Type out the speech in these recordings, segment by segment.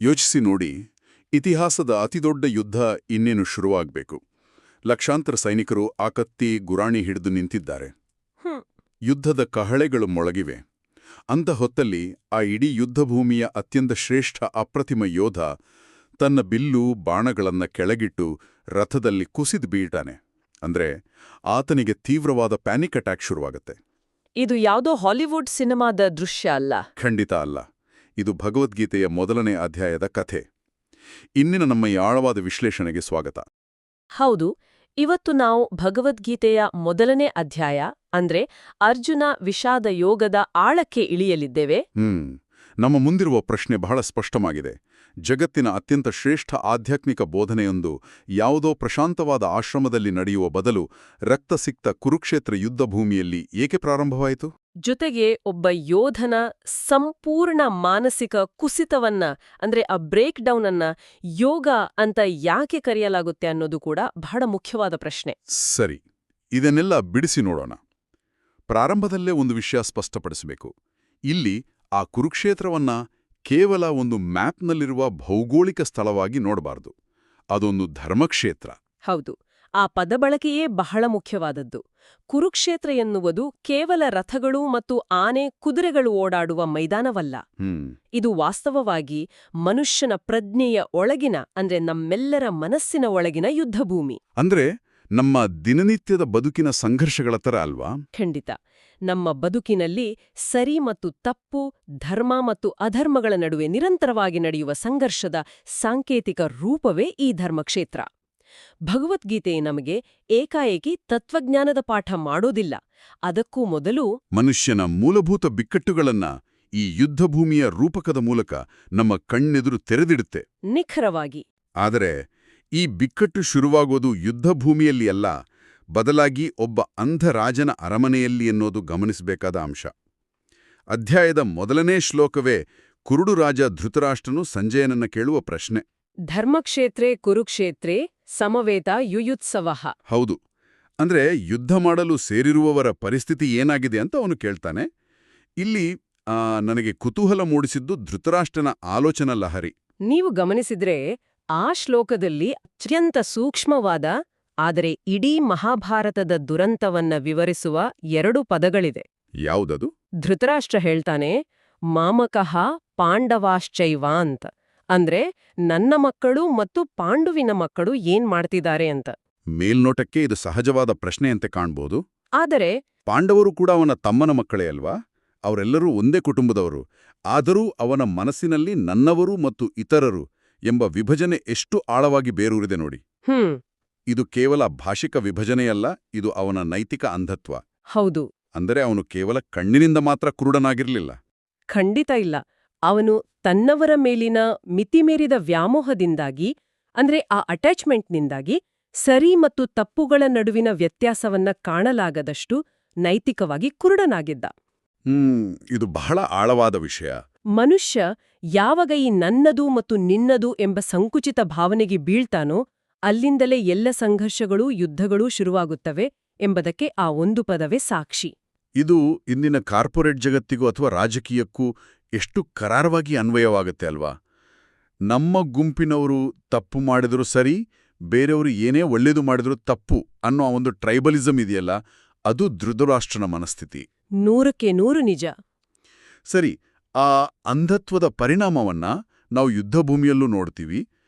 ಯೋಚಿಸಿ ನೋಡಿ, ಇತಿಹಾಸದ ಅತಿದೊಡ್ಡ ಯುದ್ಧ ಇನ್ನೇನು ಶುರುವಾಗಬೇಕು. ಲಕ್ಷಾಂತರ ಸೈನಿಕರು ಆ ಕತ್ತಿ ಗುರಾಣಿ ಹಿಡಿದು ನಿಂತಿದ್ದಾರೆ. ಯುದ್ಧದ ಕಹಳೆಗಳು ಮೊಳಗಿವೆ. ಅಂಥ ಹೊತ್ತಲ್ಲಿ ಆ ಇಡೀ ಯುದ್ಧಭೂಮಿಯ ಅತ್ಯಂತ ಶ್ರೇಷ್ಠ ಅಪ್ರತಿಮ ಯೋಧ ತನ್ನ ಬಿಲ್ಲು ಬಾಣಗಳನ್ನ ಕೆಳಗಿಟ್ಟು ರಥದಲ್ಲಿ ಕುಸಿದು ಬೀಳ್ತಾನೆ. ಅಂದ್ರೆ ಆತನಿಗೆ ತೀವ್ರವಾದ ಪ್ಯಾನಿಕ್ ಅಟ್ಯಾಕ್ ಶುರುವಾಗತ್ತೆ. ಇದು ಯಾವುದೋ ಹಾಲಿವುಡ್ ಸಿನಿಮಾದ ದೃಶ್ಯ ಅಲ್ಲ. ಖಂಡಿತ ಅಲ್ಲ. ಇದು ಭಗವದ್ಗೀತೆಯ ಮೊದಲನೇ ಅಧ್ಯಾಯದ ಕಥೆ. ಇಂದಿನ ನಮ್ಮ ಈ ಆಳವಾದ ವಿಶ್ಲೇಷಣೆಗೆ ಸ್ವಾಗತ. ಹೌದು, ಇವತ್ತು ನಾವು ಭಗವದ್ಗೀತೆಯ ಮೊದಲನೇ ಅಧ್ಯಾಯ ಅಂದ್ರೆ ಅರ್ಜುನ ವಿಷಾದ ಯೋಗದ ಆಳಕ್ಕೆ ಇಳಿಯಲಿದ್ದೇವೆ. ನಮ್ಮ ಮುಂದಿರುವ ಪ್ರಶ್ನೆ ಬಹಳ ಸ್ಪಷ್ಟವಾಗಿದೆ. ಜಗತ್ತಿನ ಅತ್ಯಂತ ಶ್ರೇಷ್ಠ ಆಧ್ಯಾತ್ಮಿಕ ಬೋಧನೆಯೊಂದು ಯಾವುದೋ ಪ್ರಶಾಂತವಾದ ಆಶ್ರಮದಲ್ಲಿ ನಡೆಯುವ ಬದಲು ರಕ್ತಸಿಕ್ತ ಕುರುಕ್ಷೇತ್ರ ಯುದ್ಧಭೂಮಿಯಲ್ಲಿ ಏಕೆ ಪ್ರಾರಂಭವಾಯಿತು? ಜೊತೆಗೆ ಒಬ್ಬ ಯೋಧನ ಸಂಪೂರ್ಣ ಮಾನಸಿಕ ಕುಸಿತವನ್ನ ಅಂದ್ರೆ ಆ ಬ್ರೇಕ್ ಡೌನ್ ಅನ್ನ ಯೋಗ ಅಂತ ಯಾಕೆ ಕರೆಯಲಾಗುತ್ತೆ ಅನ್ನೋದು ಕೂಡ ಬಹಳ ಮುಖ್ಯವಾದ ಪ್ರಶ್ನೆ. ಸರಿ, ಇದನ್ನೆಲ್ಲ ಬಿಡಿಸಿ ನೋಡೋಣ. ಪ್ರಾರಂಭದಲ್ಲೇ ಒಂದು ವಿಷಯ ಸ್ಪಷ್ಟಪಡಿಸಬೇಕು. ಇಲ್ಲಿ ಆ ಕುರುಕ್ಷೇತ್ರವನ್ನ ಕೇವಲ ಒಂದು ಮ್ಯಾಪ್ನಲ್ಲಿರುವ ಭೌಗೋಳಿಕ ಸ್ಥಳವಾಗಿ ನೋಡಬಾರದು. ಅದೊಂದು ಧರ್ಮಕ್ಷೇತ್ರ. ಹೌದು, ಆ ಪದಬಳಕೆಯೇ ಬಹಳ ಮುಖ್ಯವಾದದ್ದು. ಕುರುಕ್ಷೇತ್ರ ಎನ್ನುವುದು ಕೇವಲ ರಥಗಳು ಮತ್ತು ಆನೆ ಕುದುರೆಗಳು ಓಡಾಡುವ ಮೈದಾನವಲ್ಲ. ಇದು ವಾಸ್ತವವಾಗಿ ಮನುಷ್ಯನ ಪ್ರಜ್ಞೆಯ ಒಳಗಿನ ಅಂದ್ರೆ ನಮ್ಮೆಲ್ಲರ ಮನಸ್ಸಿನ ಒಳಗಿನ ಯುದ್ಧಭೂಮಿ. ಅಂದ್ರೆ ನಮ್ಮ ದಿನನಿತ್ಯದ ಬದುಕಿನ ಸಂಘರ್ಷಗಳ ತರ ಅಲ್ವಾ? ಖಂಡಿತ. ನಮ್ಮ ಬದುಕಿನಲ್ಲಿ ಸರಿ ಮತ್ತು ತಪ್ಪು, ಧರ್ಮ ಮತ್ತು ಅಧರ್ಮಗಳ ನಡುವೆ ನಿರಂತರವಾಗಿ ನಡೆಯುವ ಸಂಘರ್ಷದ ಸಾಂಕೇತಿಕ ರೂಪವೇ ಈ ಧರ್ಮಕ್ಷೇತ್ರ. ಭಗವದ್ಗೀತೆ ನಮಗೆ ಏಕಾಏಕಿ ತತ್ವಜ್ಞಾನದ ಪಾಠ ಮಾಡೋದಿಲ್ಲ. ಅದಕ್ಕೂ ಮೊದಲು ಮನುಷ್ಯನ ಮೂಲಭೂತ ಬಿಕ್ಕಟ್ಟುಗಳನ್ನ ಈ ಯುದ್ಧಭೂಮಿಯ ರೂಪಕದ ಮೂಲಕ ನಮ್ಮ ಕಣ್ಣೆದುರು ತೆರೆದಿಡುತ್ತೆ. ನಿಖರವಾಗಿ. ಆದರೆ ಈ ಬಿಕ್ಕಟ್ಟು ಶುರುವಾಗೋದು ಯುದ್ಧಭೂಮಿಯಲ್ಲಿ ಅಲ್ಲ, ಬದಲಾಗಿ ಒಬ್ಬ ಅಂಧ ರಾಜನ ಅರಮನೆಯಲ್ಲಿ ಎನ್ನೋದು ಗಮನಿಸಬೇಕಾದ ಅಂಶ. ಅಧ್ಯಾಯದ ಮೊದಲನೇ ಶ್ಲೋಕವೇ ಕುರುಡು ರಾಜ ಧೃತರಾಷ್ಟ್ರನು ಸಂಜಯನನ್ನ ಕೇಳುವ ಪ್ರಶ್ನೆ. ಧರ್ಮಕ್ಷೇತ್ರೇ ಕುರುಕ್ಷೇತ್ರೇ ಸಮವೇತ ಯುಯುತ್ಸವಃ. ಹೌದು, ಅಂದ್ರೆ ಯುದ್ಧ ಮಾಡಲು ಸೇರಿರುವವರ ಪರಿಸ್ಥಿತಿ ಏನಾಗಿದೆ ಅಂತ ಅವನು ಕೇಳ್ತಾನೆ. ಇಲ್ಲಿ ನನಗೆ ಕುತೂಹಲ ಮೂಡಿಸಿದ್ದು ಧೃತರಾಷ್ಟ್ರನ ಆಲೋಚನಾ ಲಹರಿ. ನೀವು ಗಮನಿಸಿದ್ರೆ ಆ ಶ್ಲೋಕದಲ್ಲಿ ಅತ್ಯಂತ ಸೂಕ್ಷ್ಮವಾದ ಆದರೆ ಇಡೀ ಮಹಾಭಾರತದ ದುರಂತವನ್ನ ವಿವರಿಸುವ 2 ಪದಗಳಿದೆ. ಯಾವುದದು? ಧೃತರಾಷ್ಟ್ರ ಹೇಳ್ತಾನೆ, ಮಾಮಕಃ ಪಾಂಡವಾಶ್ಚೈವ ಅಂತ. ಅಂದ್ರೆ ನನ್ನ ಮಕ್ಕಳು ಮತ್ತು ಪಾಂಡುವಿನ ಮಕ್ಕಳು ಏನ್ ಮಾಡ್ತಿದ್ದಾರೆ ಅಂತ. ಮೇಲ್ನೋಟಕ್ಕೆ ಇದು ಸಹಜವಾದ ಪ್ರಶ್ನೆಯಂತೆ ಕಾಣ್ಬೋದು. ಆದರೆ ಪಾಂಡವರು ಕೂಡ ಅವನ ತಮ್ಮನ ಮಕ್ಕಳೇ ಅಲ್ವಾ? ಅವರೆಲ್ಲರೂ ಒಂದೇ ಕುಟುಂಬದವರು. ಆದರೂ ಅವನ ಮನಸ್ಸಿನಲ್ಲಿ ನನ್ನವರು ಮತ್ತು ಇತರರು ಎಂಬ ವಿಭಜನೆ ಎಷ್ಟು ಆಳವಾಗಿ ಬೇರೂರಿದೆ ನೋಡಿ. ಇದು ಕೇವಲ ಭಾಷಿಕ ವಿಭಜನೆಯಲ್ಲ, ಇದು ಅವನ ನೈತಿಕ ಅಂಧತ್ವ. ಹೌದು. ಅಂದರೆ ಅವನು ಕೇವಲ ಕಣ್ಣಿನಿಂದ ಮಾತ್ರ ಕುರುಡನಾಗಿರಲಿಲ್ಲ. ಖಂಡಿತ ಇಲ್ಲ. ಅವನು ತನ್ನವರ ಮೇಲಿನ ಮಿತಿಮೀರಿದ ವ್ಯಾಮೋಹದಿಂದಾಗಿ ಅಂದ್ರೆ ಆ ಅಟ್ಯಾಚ್ಮೆಂಟ್ನಿಂದಾಗಿ ಸರಿ ಮತ್ತು ತಪ್ಪುಗಳ ನಡುವಿನ ವ್ಯತ್ಯಾಸವನ್ನ ಕಾಣಲಾಗದಷ್ಟು ನೈತಿಕವಾಗಿ ಕುರುಡನಾಗಿದ್ದ. ಇದು ಬಹಳ ಆಳವಾದ ವಿಷಯ. ಮನುಷ್ಯ ಯಾವಾಗ ಈ ನನ್ನದು ಮತ್ತು ನಿನ್ನದು ಎಂಬ ಸಂಕುಚಿತ ಭಾವನೆಗೆ ಬೀಳ್ತಾನೋ ಅಲ್ಲಿಂದಲೇ ಎಲ್ಲ ಸಂಘರ್ಷಗಳೂ ಯುದ್ಧಗಳೂ ಶುರುವಾಗುತ್ತವೆ ಎಂಬುದಕ್ಕೆ ಆ ಒಂದು ಪದವೇ ಸಾಕ್ಷಿ. ಇದು ಇಂದಿನ ಕಾರ್ಪೊರೇಟ್ ಜಗತ್ತಿಗೂ ಅಥವಾ ರಾಜಕೀಯಕ್ಕೂ ಎಷ್ಟು ಕರಾರವಾಗಿ ಅನ್ವಯವಾಗುತ್ತೆ ಅಲ್ವಾ? ನಮ್ಮ ಗುಂಪಿನವರು ತಪ್ಪು ಮಾಡಿದರೂ ಸರಿ, ಬೇರೆಯವರು ಏನೇ ಒಳ್ಳೇದು ಮಾಡಿದರೂ ತಪ್ಪು ಅನ್ನೋ ಒಂದು ಟ್ರೈಬಲಿಸಂ ಇದೆಯಲ್ಲ, ಅದು ಧೃತರಾಷ್ಟ್ರನ ಮನಸ್ಥಿತಿ. 100ಕ್ಕೆ 100 ನಿಜ. ಸರಿ, ಆ ಅಂಧತ್ವದ ಪರಿಣಾಮವನ್ನ ನಾವು ಯುದ್ಧಭೂಮಿಯಲ್ಲೂ ನೋಡ್ತೀವಿ.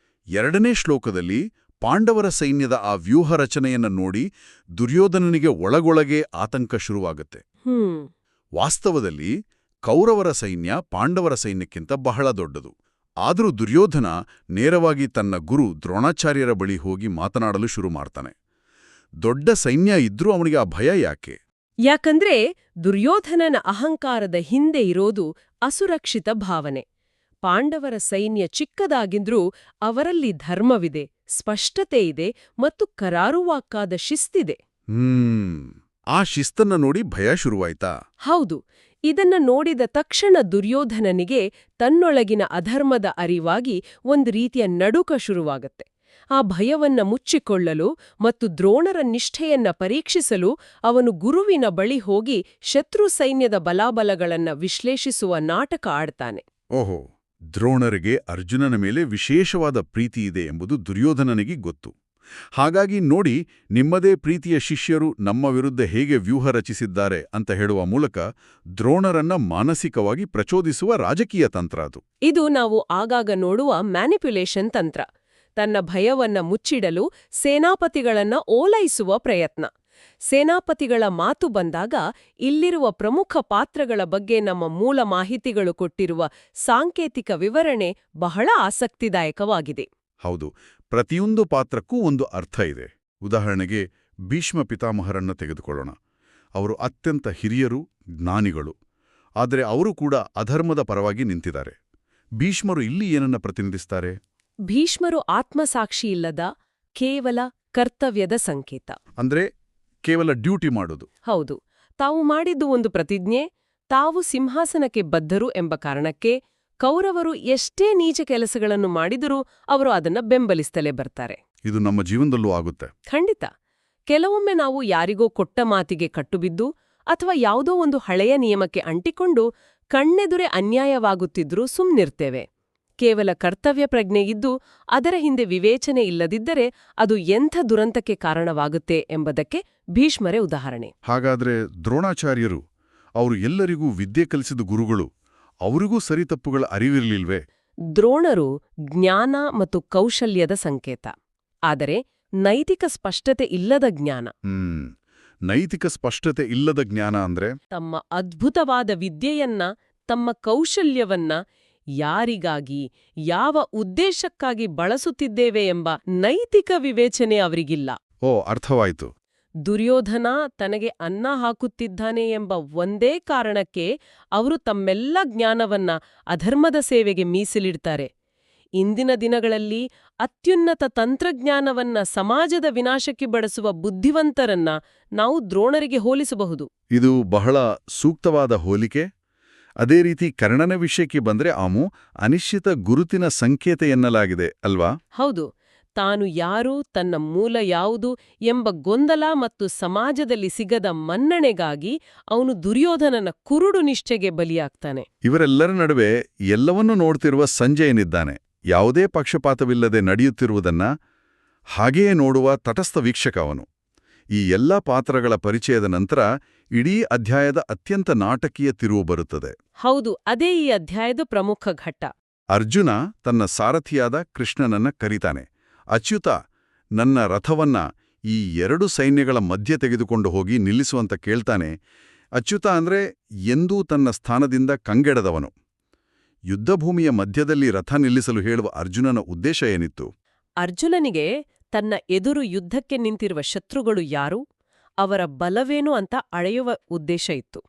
2ನೇ ಶ್ಲೋಕದಲ್ಲಿ ಪಾಂಡವರ ಸೈನ್ಯದ ಆ ವ್ಯೂಹ ರಚನೆಯನ್ನ ನೋಡಿ ದುರ್ಯೋಧನನಿಗೆ ಒಳಗೊಳಗೆ ಆತಂಕ ಶುರುವಾಗುತ್ತೆ. ವಾಸ್ತವದಲ್ಲಿ ಕೌರವರ ಸೈನ್ಯ ಪಾಂಡವರ ಸೈನ್ಯಕ್ಕಿಂತ ಬಹಳ ದೊಡ್ಡದು. ಆದರೂ ದುರ್ಯೋಧನ ನೇರವಾಗಿ ತನ್ನ ಗುರು ದ್ರೋಣಾಚಾರ್ಯರ ಬಳಿ ಹೋಗಿ ಮಾತನಾಡಲು ಶುರು ಮಾಡ್ತಾನೆ. ದೊಡ್ಡ ಸೈನ್ಯ ಇದ್ರೂ ಅವನಿಗೆ ಆ ಭಯ ಯಾಕೆ? ಯಾಕಂದ್ರೆ ದುರ್ಯೋಧನನ ಅಹಂಕಾರದ ಹಿಂದೆ ಇರೋದು ಅಸುರಕ್ಷಿತ ಭಾವನೆ. ಪಾಂಡವರ ಸೈನ್ಯ ಚಿಕ್ಕದಾಗಿದ್ರೂ ಅವರಲ್ಲಿ ಧರ್ಮವಿದೆ, ಸ್ಪಷ್ಟತೆ ಇದೆ ಮತ್ತು ಕರಾರುವಾಕ್ಕಾದ ಶಿಸ್ತಿದೆ. ಆ ಶಿಸ್ತನ್ನ ನೋಡಿ ಭಯ ಶುರುವಾಯ್ತಾ? ಹೌದು. ಇದನ್ನ ನೋಡಿದ ತಕ್ಷಣ ದುರ್ಯೋಧನನಿಗೆ ತನ್ನೊಳಗಿನ ಅಧರ್ಮದ ಅರಿವಾಗಿ ಒಂದು ರೀತಿಯ ನಡುಕ ಶುರುವಾಗತ್ತೆ. ಆ ಭಯವನ್ನ ಮುಚ್ಚಿಕೊಳ್ಳಲು ಮತ್ತು ದ್ರೋಣರ ನಿಷ್ಠೆಯನ್ನ ಪರೀಕ್ಷಿಸಲು ಅವನು ಗುರುವಿನ ಬಳಿ ಹೋಗಿ ಶತ್ರು ಸೈನ್ಯದ ಬಲಾಬಲಗಳನ್ನ ವಿಶ್ಲೇಷಿಸುವ ನಾಟಕ ಆಡ್ತಾನೆ. ಓಹೋ, ದ್ರೋಣರಿಗೆ ಅರ್ಜುನನ ಮೇಲೆ ವಿಶೇಷವಾದ ಪ್ರೀತಿ ಇದೆ ಎಂಬುದು ದುರ್ಯೋಧನನಿಗೆ ಗೊತ್ತು. ಹಾಗಾಗಿ ನೋಡಿ, ನಿಮ್ಮದೇ ಪ್ರೀತಿಯ ಶಿಷ್ಯರು ನಮ್ಮ ವಿರುದ್ಧ ಹೇಗೆ ವ್ಯೂಹ ರಚಿಸಿದ್ದಾರೆ ಅಂತ ಹೇಳುವ ಮೂಲಕ ದ್ರೋಣರನ್ನ ಮಾನಸಿಕವಾಗಿ ಪ್ರಚೋದಿಸುವ ರಾಜಕೀಯ ತಂತ್ರ ಅದು. ಇದು ನಾವು ಆಗಾಗ ನೋಡುವ ಮ್ಯಾನಿಪ್ಯುಲೇಷನ್ ತಂತ್ರ. ತನ್ನ ಭಯವನ್ನ ಮುಚ್ಚಿಡಲು ಸೇನಾಪತಿಗಳನ್ನ ಓಲೈಸುವ ಪ್ರಯತ್ನ. ಸೇನಾಪತಿಗಳ ಮಾತು ಬಂದಾಗ ಇಲ್ಲಿರುವ ಪ್ರಮುಖ ಪಾತ್ರಗಳ ಬಗ್ಗೆ ನಮ್ಮ ಮೂಲ ಮಾಹಿತಿಗಳು ಕೊಟ್ಟಿರುವ ಸಾಂಕೇತಿಕ ವಿವರಣೆ ಬಹಳ ಆಸಕ್ತಿದಾಯಕವಾಗಿದೆ. ಹೌದು, ಪ್ರತಿಯೊಂದು ಪಾತ್ರಕ್ಕೂ ಒಂದು ಅರ್ಥ ಇದೆ. ಉದಾಹರಣೆಗೆ ಭೀಷ್ಮ ಪಿತಾಮಹರನ್ನ ತೆಗೆದುಕೊಳ್ಳೋಣ. ಅವರು ಅತ್ಯಂತ ಹಿರಿಯರು, ಜ್ಞಾನಿಗಳು. ಆದರೆ ಅವರು ಕೂಡ ಅಧರ್ಮದ ಪರವಾಗಿ ನಿಂತಿದ್ದಾರೆ. ಭೀಷ್ಮರು ಇಲ್ಲಿ ಏನನ್ನ ಪ್ರತಿನಿಧಿಸ್ತಾರೆ? ಭೀಷ್ಮರು ಆತ್ಮಸಾಕ್ಷಿಯಿಲ್ಲದ ಕೇವಲ ಕರ್ತವ್ಯದ ಸಂಕೇತ. ಅಂದ್ರೆ ಕೇವಲ ಡ್ಯೂಟಿ ಮಾಡೋದು. ಹೌದು, ತಾವು ಮಾಡಿದ್ದು ಒಂದು ಪ್ರತಿಜ್ಞೆ, ತಾವು ಸಿಂಹಾಸನಕ್ಕೆ ಬದ್ಧರು ಎಂಬ ಕಾರಣಕ್ಕೆ ಕೌರವರು ಎಷ್ಟೇ ನೀಚ ಕೆಲಸಗಳನ್ನು ಮಾಡಿದರೂ ಅವರು ಅದನ್ನ ಬೆಂಬಲಿಸ್ತಲೇ ಬರ್ತಾರೆ. ಇದು ನಮ್ಮ ಜೀವನದಲ್ಲೂ ಆಗುತ್ತೆ. ಖಂಡಿತ. ಕೆಲವೊಮ್ಮೆ ನಾವು ಯಾರಿಗೋ ಕೊಟ್ಟ ಮಾತಿಗೆ ಕಟ್ಟುಬಿದ್ದು ಅಥವಾ ಯಾವುದೋ ಒಂದು ಹಳೆಯ ನಿಯಮಕ್ಕೆ ಅಂಟಿಕೊಂಡು ಕಣ್ಣೆದುರೇ ಅನ್ಯಾಯವಾಗುತ್ತಿದ್ರೂ ಸುಮ್ನಿರ್ತೇವೆ. ಕೇವಲ ಕರ್ತವ್ಯ ಪ್ರಜ್ಞೆ ಇದ್ದು ಅದರ ಹಿಂದೆ ವಿವೇಚನೆ ಇಲ್ಲದಿದ್ದರೆ ಅದು ಎಂಥ ದುರಂತಕ್ಕೆ ಕಾರಣವಾಗುತ್ತೆ ಎಂಬುದಕ್ಕೆ ಭೀಷ್ಮರೇ ಉದಾಹರಣೆ. ಹಾಗಾದ್ರೆ ದ್ರೋಣಾಚಾರ್ಯರು, ಅವರು ಎಲ್ಲರಿಗೂ ವಿದ್ಯೆ ಕಲಿಸಿದ ಗುರುಗಳು, ಅವರಿಗೂ ಸರಿತಪ್ಪುಗಳ ಅರಿವಿರಲಿಲ್ವೇ? ದ್ರೋಣರು ಜ್ಞಾನ ಮತ್ತು ಕೌಶಲ್ಯದ ಸಂಕೇತ. ಆದರೆ ನೈತಿಕ ಸ್ಪಷ್ಟತೆ ಇಲ್ಲದ ಜ್ಞಾನ. ನೈತಿಕ ಸ್ಪಷ್ಟತೆ ಇಲ್ಲದ ಜ್ಞಾನ ಅಂದ್ರೆ ತಮ್ಮ ಅದ್ಭುತವಾದ ವಿದ್ಯೆಯನ್ನ, ತಮ್ಮ ಕೌಶಲ್ಯವನ್ನ ಯಾರಿಗಾಗಿ, ಯಾವ ಉದ್ದೇಶಕ್ಕಾಗಿ ಬಳಸುತ್ತಿದ್ದೇವೆ ಎಂಬ ನೈತಿಕ ವಿವೇಚನೆ ಅವರಿಗಿಲ್ಲ. ಓ, ಅರ್ಥವಾಯಿತು. ದುರ್ಯೋಧನ ತನಗೆ ಅನ್ನ ಹಾಕುತ್ತಿದ್ದಾನೆ ಎಂಬ ಒಂದೇ ಕಾರಣಕ್ಕೆ ಅವರು ತಮ್ಮೆಲ್ಲ ಜ್ಞಾನವನ್ನ ಅಧರ್ಮದ ಸೇವೆಗೆ ಮೀಸಲಿಡ್ತಾರೆ. ಇಂದಿನ ದಿನಗಳಲ್ಲಿ ಅತ್ಯುನ್ನತ ತಂತ್ರಜ್ಞಾನವನ್ನ ಸಮಾಜದ ವಿನಾಶಕ್ಕೆ ಬಳಸುವ ಬುದ್ಧಿವಂತರನ್ನ ನಾವು ದ್ರೋಣರಿಗೆ ಹೋಲಿಸಬಹುದು. ಇದು ಬಹಳ ಸೂಕ್ತವಾದ ಹೋಲಿಕೆ. ಅದೇ ರೀತಿ ಕರ್ಣನ ವಿಷಯಕ್ಕೆ ಬಂದ್ರೆ ಆಮು ಅನಿಶ್ಚಿತ ಗುರುತಿನ ಸಂಕೇತ ಎನ್ನಲಾಗಿದೆ ಅಲ್ವಾ? ಹೌದು. ತಾನು ಯಾರು, ತನ್ನ ಮೂಲ ಯಾವುದು ಎಂಬ ಗೊಂದಲ ಮತ್ತು ಸಮಾಜದಲ್ಲಿ ಸಿಗದ ಮನ್ನಣೆಗಾಗಿ ಅವನು ದುರ್ಯೋಧನನ ಕುರುಡು ನಿಷ್ಠೆಗೆ ಬಲಿಯಾಗ್ತಾನೆ. ಇವರೆಲ್ಲರ ನಡುವೆ ಎಲ್ಲವನ್ನೂ ನೋಡ್ತಿರುವ ಸಂಜಯನಿದ್ದಾನೆ. ಯಾವುದೇ ಪಕ್ಷಪಾತವಿಲ್ಲದೆ ನಡೆಯುತ್ತಿರುವುದನ್ನ ಹಾಗೆಯೇ ನೋಡುವ ತಟಸ್ಥ ವೀಕ್ಷಕ ಅವನು. ಈ ಎಲ್ಲ ಪಾತ್ರಗಳ ಪರಿಚಯದ ನಂತರ ಇಡೀ ಅಧ್ಯಾಯದ ಅತ್ಯಂತ ನಾಟಕೀಯ ತಿರುವು ಬರುತ್ತದೆ. ಹೌದು, ಅದೇ ಈ ಅಧ್ಯಾಯದ ಪ್ರಮುಖ ಘಟ್ಟ. ಅರ್ಜುನ ತನ್ನ ಸಾರಥಿಯಾದ ಕೃಷ್ಣನನ್ನ ಕರೀತಾನೆ. ಅಚ್ಯುತ, ನನ್ನ ರಥವನ್ನ ಈ ಎರಡು ಸೈನ್ಯಗಳ ಮಧ್ಯೆ ತೆಗೆದುಕೊಂಡು ಹೋಗಿ ನಿಲ್ಲಿಸುವಂತ ಕೇಳ್ತಾನೆ. ಅಚ್ಯುತ ಅಂದ್ರೆ ಎಂದೂ ತನ್ನ ಸ್ಥಾನದಿಂದ ಕಂಗೆಡದವನು. ಯುದ್ಧಭೂಮಿಯ ಮಧ್ಯದಲ್ಲಿ ರಥ ನಿಲ್ಲಿಸಲು ಹೇಳುವ ಅರ್ಜುನನ ಉದ್ದೇಶ ಏನಿತ್ತು? ಅರ್ಜುನನಿಗೆ ತನ್ನ ಎದುರು ಯುದ್ಧಕ್ಕೆ ನಿಂತಿರುವ ಶತ್ರುಗಳು ಯಾರು, ಅವರ ಬಲವೇನು ಅಂತ ಅಳೆಯುವ ಉದ್ದೇಶ ಇತ್ತು.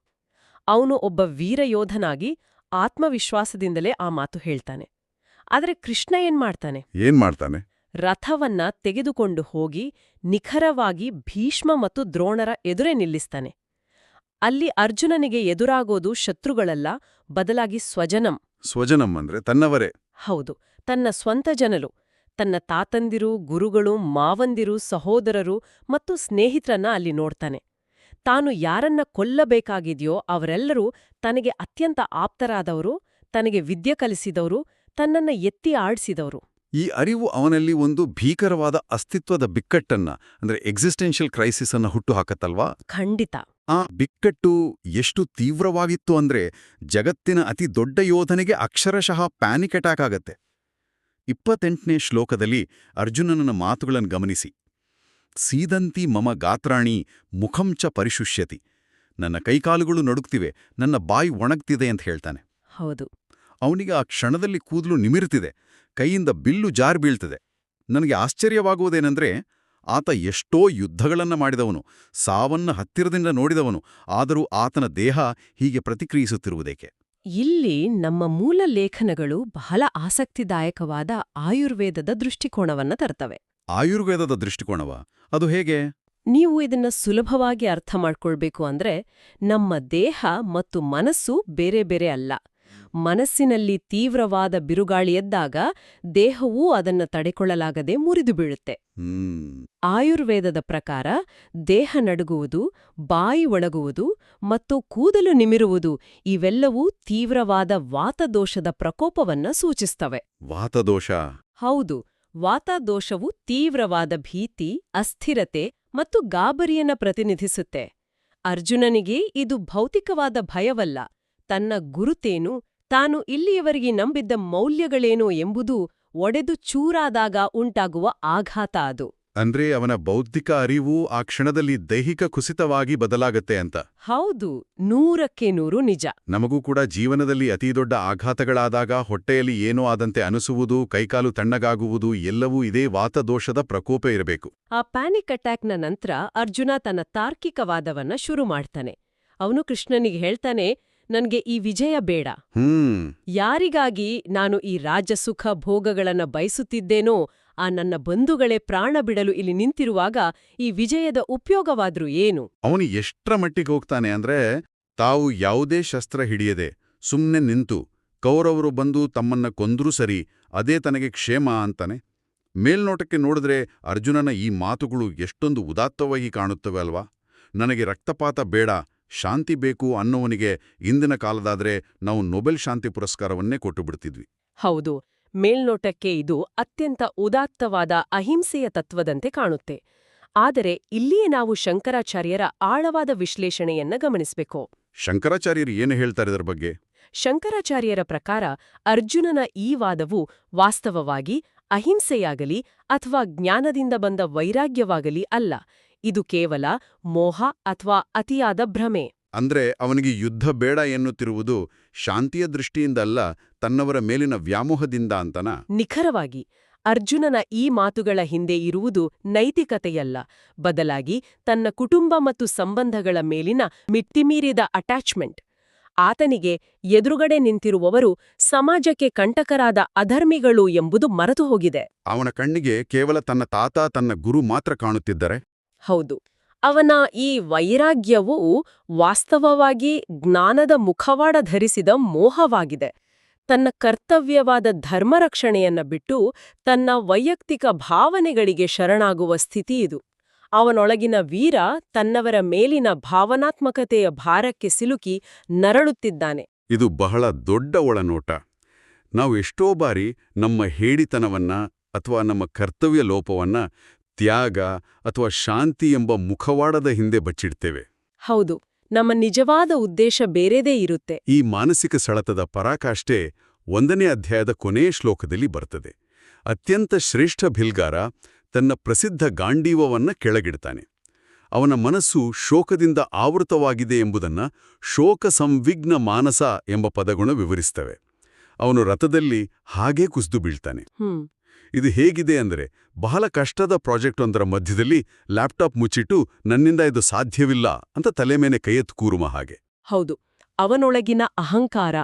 ಅವನು ಒಬ್ಬ ವೀರಯೋಧನಾಗಿ ಆತ್ಮವಿಶ್ವಾಸದಿಂದಲೇ ಆ ಮಾತು ಹೇಳ್ತಾನೆ. ಆದರೆ ಕೃಷ್ಣ ಏನ್ಮಾಡ್ತಾನೆ? ರಥವನ್ನ ತೆಗೆದುಕೊಂಡು ಹೋಗಿ ನಿಖರವಾಗಿ ಭೀಷ್ಮ ಮತ್ತು ದ್ರೋಣರ ಎದುರೇ ನಿಲ್ಲಿಸ್ತಾನೆ. ಅಲ್ಲಿ ಅರ್ಜುನನಿಗೆ ಎದುರಾಗೋದು ಶತ್ರುಗಳಲ್ಲ, ಬದಲಾಗಿ ಸ್ವಜನಂ ಅಂದ್ರೆ ತನ್ನವರೇ. ಹೌದು, ತನ್ನ ಸ್ವಂತ ಜನರು, ತನ್ನ ತಾತಂದಿರು, ಗುರುಗಳು, ಮಾವಂದಿರು, ಸಹೋದರರು ಮತ್ತು ಸ್ನೇಹಿತರನ್ನ ಅಲ್ಲಿ ನೋಡ್ತಾನೆ. ತಾನು ಯಾರನ್ನ ಕೊಲ್ಲಬೇಕಾಗಿದೆಯೋ ಅವರೆಲ್ಲರೂ ತನಗೆ ಅತ್ಯಂತ ಆಪ್ತರಾದವರು, ತನಗೆ ವಿದ್ಯೆ ಕಲಿಸಿದವರು, ತನ್ನನ್ನ ಎತ್ತಿ ಆಡಿಸಿದವರು. ಈ ಅರಿವು ಅವನಲ್ಲಿ ಒಂದು ಭೀಕರವಾದ ಅಸ್ತಿತ್ವದ ಬಿಕ್ಕಟ್ಟನ್ನ, ಅಂದ್ರೆ ಎಕ್ಸಿಸ್ಟೆನ್ಷಿಯಲ್ ಕ್ರೈಸಿಸ್ ಅನ್ನ ಹುಟ್ಟು ಹಾಕತ್ತಲ್ವಾ? ಖಂಡಿತ. ಆ ಬಿಕ್ಕಟ್ಟು ಎಷ್ಟು ತೀವ್ರವಾಗಿತ್ತು ಅಂದ್ರೆ ಜಗತ್ತಿನ ಅತಿ ದೊಡ್ಡ ಯೋಧನಿಗೆ ಅಕ್ಷರಶಃ ಪ್ಯಾನಿಕ್ ಅಟ್ಯಾಕ್ ಆಗತ್ತೆ. 28ನೇ ಶ್ಲೋಕದಲ್ಲಿ ಅರ್ಜುನನ ಮಾತುಗಳನ್ನು ಗಮನಿಸಿ. ಸೀದಂತಿ ಮಮ ಗಾತ್ರಾಣಿ ಮುಖಂಚ ಪರಿಶುಷ್ಯತಿ. ನನ್ನ ಕೈಕಾಲುಗಳು ನಡುಗ್ತಿವೆ, ನನ್ನ ಬಾಯಿ ಒಣಗ್ತಿದೆ ಅಂತ ಹೇಳ್ತಾನೆ. ಹೌದು. ಅವನಿಗೆ ಆ ಕ್ಷಣದಲ್ಲಿ ಕೂದಲು ನಿಮಿರುತ್ತಿದೆ, ಕೈಯಿಂದ ಬಿಲ್ಲು ಜಾರಿ ಬೀಳ್ತಿದೆ. ನನಗೆ ಆಶ್ಚರ್ಯವಾಗುವುದೇನೆಂದ್ರೆ, ಆತ ಎಷ್ಟೋ ಯುದ್ಧಗಳನ್ನ ಮಾಡಿದವನು, ಸಾವನ್ನ ಹತ್ತಿರದಿಂದ ನೋಡಿದವನು, ಆದರೂ ಆತನ ದೇಹ ಹೀಗೆ ಪ್ರತಿಕ್ರಿಯಿಸುತ್ತಿರುವುದೇಕೆ? ಇಲ್ಲಿ ನಮ್ಮ ಮೂಲ ಲೇಖನಗಳು ಬಹಳ ಆಸಕ್ತಿದಾಯಕವಾದ ಆಯುರ್ವೇದದ ದೃಷ್ಟಿಕೋನವನ್ನ ತರ್ತವೆ. ಆಯುರ್ವೇದದ ದೃಷ್ಟಿಕೋನವ? ಅದು ಹೇಗೆ? ನೀವು ಇದನ್ನ ಸುಲಭವಾಗಿ ಅರ್ಥ ಮಾಡ್ಕೊಳ್ಬೇಕು ಅಂದ್ರೆ, ನಮ್ಮ ದೇಹ ಮತ್ತು ಮನಸ್ಸು ಬೇರೆ ಬೇರೆ ಅಲ್ಲ. ಮನಸ್ಸಿನಲ್ಲಿ ತೀವ್ರವಾದ ಬಿರುಗಾಳಿ ಎದ್ದಾಗ ದೇಹವೂ ಅದನ್ನ ತಡೆಕೊಳ್ಳಲಾಗದೆ ಮುರಿದು ಬೀಳುತ್ತೆ. ಆಯುರ್ವೇದದ ಪ್ರಕಾರ ದೇಹ ನಡುಗುವುದು, ಬಾಯಿ ಒಣಗುವುದು ಮತ್ತು ಕೂದಲು ನಿಮಿರುವುದು ಇವೆಲ್ಲವೂ ತೀವ್ರವಾದ ವಾತದೋಷದ ಪ್ರಕೋಪವನ್ನ ಸೂಚಿಸ್ತವೆ. ವಾತದೋಷ. ಹೌದು, ವಾತದೋಷವು ತೀವ್ರವಾದ ಭೀತಿ, ಅಸ್ಥಿರತೆ ಮತ್ತು ಗಾಬರಿಯನ್ನ ಪ್ರತಿನಿಧಿಸುತ್ತೆ. ಅರ್ಜುನನಿಗೆ ಇದು ಭೌತಿಕವಾದ ಭಯವಲ್ಲ, ತನ್ನ ಗುರುತೇನು, ತಾನು ಇಲ್ಲಿಯವರೆಗೆ ನಂಬಿದ್ದ ಮೌಲ್ಯಗಳೇನು ಎಂಬುದು ಒಡೆದು ಚೂರಾದಾಗ ಉಂಟಾಗುವ ಆಘಾತ ಅದು. ಅಂದ್ರೆ ಅವನ ಬೌದ್ಧಿಕ ಅರಿವು ಆ ಕ್ಷಣದಲ್ಲಿ ದೈಹಿಕ ಕುಸಿತವಾಗಿ ಬದಲಾಗತ್ತೆ ಅಂತ. ಹೌದು, 100% ನಿಜ. ನಮಗೂ ಕೂಡ ಜೀವನದಲ್ಲಿ ಅತಿದೊಡ್ಡ ಆಘಾತಗಳಾದಾಗ ಹೊಟ್ಟೆಯಲ್ಲಿ ಏನೋ ಆದಂತೆ ಅನಿಸುವುದು, ಕೈಕಾಲು ತಣ್ಣಗಾಗುವುದು ಎಲ್ಲವೂ ಇದೇ ವಾತದೋಷದ ಪ್ರಕೋಪ ಇರಬೇಕು. ಆ ಪ್ಯಾನಿಕ್ ಅಟ್ಯಾಕ್ನ ನಂತರ ಅರ್ಜುನ ತನ್ನ ತಾರ್ಕಿಕವಾದವನ್ನ ಶುರು ಮಾಡ್ತಾನೆ. ಅವನು ಕೃಷ್ಣನಿಗೆ ಹೇಳ್ತಾನೆ, ನನ್ಗೆ ಈ ವಿಜಯ ಬೇಡ. ಯಾರಿಗಾಗಿ ನಾನು ಈ ರಾಜಸುಖ ಭೋಗಗಳನ್ನ ಬಯಸುತ್ತಿದ್ದೇನೋ ಆ ನನ್ನ ಬಂಧುಗಳೇ ಪ್ರಾಣ ಬಿಡಲು ಇಲ್ಲಿ ನಿಂತಿರುವಾಗ ಈ ವಿಜಯದ ಉಪಯೋಗವಾದ್ರೂ ಏನು? ಅವನು ಎಷ್ಟರ ಮಟ್ಟಿಗೆ ಹೋಗ್ತಾನೆ ಅಂದ್ರೆ, ತಾವು ಯಾವುದೇ ಶಸ್ತ್ರ ಹಿಡಿಯದೆ ಸುಮ್ನೆ ನಿಂತು ಕೌರವರು ಬಂದು ತಮ್ಮನ್ನ ಕೊಂದ್ರೂ ಸರಿ, ಅದೇ ತನಗೆ ಕ್ಷೇಮ ಅಂತಾನೆ. ಮೇಲ್ನೋಟಕ್ಕೆ ನೋಡಿದ್ರೆ ಅರ್ಜುನನ ಈ ಮಾತುಗಳು ಎಷ್ಟೊಂದು ಉದಾತ್ತವಾಗಿ ಕಾಣುತ್ತವೆ ಅಲ್ವಾ? ನನಗೆ ರಕ್ತಪಾತ ಬೇಡ, ಶಾಂತಿ ಬೇಕು ಅನ್ನೋವನಿಗೆ ಇಂದಿನ ಕಾಲದಾದ್ರೆ ನಾವು ನೊಬೆಲ್ ಶಾಂತಿ ಪುರಸ್ಕಾರವನ್ನೇ ಕೊಟ್ಟು ಬಿಡ್ತಿದ್ವಿ. ಹೌದು, ಮೇಲ್ನೋಟಕ್ಕೆ ಇದು ಅತ್ಯಂತ ಉದಾತ್ತವಾದ ಅಹಿಂಸೆಯ ತತ್ವದಂತೆ ಕಾಣುತ್ತೆ. ಆದರೆ ಇಲ್ಲಿಯೇ ನಾವು ಶಂಕರಾಚಾರ್ಯರ ಆಳವಾದ ವಿಶ್ಲೇಷಣೆಯನ್ನ ಗಮನಿಸಬೇಕು. ಶಂಕರಾಚಾರ್ಯರು ಏನು ಹೇಳ್ತಾರೆ ಇದರ ಬಗ್ಗೆ? ಶಂಕರಾಚಾರ್ಯರ ಪ್ರಕಾರ ಅರ್ಜುನನ ಈ ವಾದವು ವಾಸ್ತವವಾಗಿ ಅಹಿಂಸೆಯಾಗಲಿ ಅಥವಾ ಜ್ಞಾನದಿಂದ ಬಂದ ವೈರಾಗ್ಯವಾಗಲಿ ಅಲ್ಲ. ಇದು ಕೇವಲ ಮೋಹ ಅಥವಾ ಅತಿಯಾದ ಭ್ರಮೆ. ಅಂದ್ರೆ ಅವನಿಗೆ ಯುದ್ಧ ಬೇಡ ಎನ್ನುತ್ತಿರುವುದು ಶಾಂತಿಯ ದೃಷ್ಟಿಯಿಂದಲ್ಲ, ತನ್ನವರ ಮೇಲಿನ ವ್ಯಾಮೋಹದಿಂದ ಅಂತನಾ? ನಿಖರವಾಗಿ. ಅರ್ಜುನನ ಈ ಮಾತುಗಳ ಹಿಂದೆ ಇರುವುದು ನೈತಿಕತೆಯಲ್ಲ, ಬದಲಾಗಿ ತನ್ನ ಕುಟುಂಬ ಮತ್ತು ಸಂಬಂಧಗಳ ಮೇಲಿನ ಮಿತಿಮೀರಿದ ಅಟ್ಯಾಚ್ಮೆಂಟ್. ಆತನಿಗೆ ಎದುರುಗಡೆ ನಿಂತಿರುವವರು ಸಮಾಜಕ್ಕೆ ಕಂಟಕರಾದ ಅಧರ್ಮಿಗಳು ಎಂಬುದು ಮರೆತು ಹೋಗಿದೆ. ಅವನ ಕಣ್ಣಿಗೆ ಕೇವಲ ತನ್ನ ತಾತ, ತನ್ನ ಗುರು ಮಾತ್ರ ಕಾಣುತ್ತಿದ್ದರೆ? ಹೌದು, ಅವನ ಈ ವೈರಾಗ್ಯವು ವಾಸ್ತವವಾಗಿ ಜ್ಞಾನದ ಮುಖವಾಡ ಧರಿಸಿದ ಮೋಹವಾಗಿದೆ. ತನ್ನ ಕರ್ತವ್ಯವಾದ ಧರ್ಮರಕ್ಷಣೆಯನ್ನ ಬಿಟ್ಟು ತನ್ನ ವೈಯಕ್ತಿಕ ಭಾವನೆಗಳಿಗೆ ಶರಣಾಗುವ ಸ್ಥಿತಿ ಇದು. ಅವನೊಳಗಿನ ವೀರ ತನ್ನವರ ಮೇಲಿನ ಭಾವನಾತ್ಮಕತೆಯ ಭಾರಕ್ಕೆ ಸಿಲುಕಿ ನರಳುತ್ತಿದ್ದಾನೆ. ಇದು ಬಹಳ ದೊಡ್ಡ ಒಳನೋಟ. ನಾವು ಎಷ್ಟೋ ಬಾರಿ ನಮ್ಮ ಹೇಡಿತನವನ್ನ ಅಥವಾ ನಮ್ಮ ಕರ್ತವ್ಯ ಲೋಪವನ್ನ ತ್ಯಾಗ ಅಥವಾ ಶಾಂತಿ ಎಂಬ ಮುಖವಾಡದ ಹಿಂದೆ ಬಚ್ಚಿಡ್ತೇವೆ. ಹೌದು, ನಮ್ಮ ನಿಜವಾದ ಉದ್ದೇಶ ಬೇರೆದೇ ಇರುತ್ತೆ. ಈ ಮಾನಸಿಕ ಸೆಳೆತದ ಪರಾಕಾಷ್ಠೆ 1ನೇ ಅಧ್ಯಾಯದ ಕೊನೆಯ ಶ್ಲೋಕದಲ್ಲಿ ಬರ್ತದೆ. ಅತ್ಯಂತ ಶ್ರೇಷ್ಠ ಭಿಲ್ಗಾರ ತನ್ನ ಪ್ರಸಿದ್ಧ ಗಾಂಡೀವವನ್ನ ಕೆಳಗಿಡ್ತಾನೆ. ಅವನ ಮನಸ್ಸು ಶೋಕದಿಂದ ಆವೃತವಾಗಿದೆ ಎಂಬುದನ್ನ ಶೋಕ ಸಂವಿಘ್ನ ಮಾನಸ ಎಂಬ ಪದಗುಣ ವಿವರಿಸ್ತವೆ. ಅವನು ರಥದಲ್ಲಿ ಹಾಗೇ ಕುಸಿದು ಬೀಳ್ತಾನೆ. ಇದು ಹೇಗಿದೆ ಅಂದರೆ, ಬಹಳ ಕಷ್ಟದ ಪ್ರಾಜೆಕ್ಟ್ ಒಂದರ ಮಧ್ಯದಲ್ಲಿ ಲ್ಯಾಪ್ಟಾಪ್ ಮುಚ್ಚಿಟ್ಟು ನನ್ನಿಂದ ಇದು ಸಾಧ್ಯವಿಲ್ಲ ಅಂತ ತಲೆ ಮೇಲೆ ಕೈಯೆತ್ತು ಕೂರುವ ಹಾಗೆ. ಹೌದು, ಅವನೊಳಗಿನ ಅಹಂಕಾರ,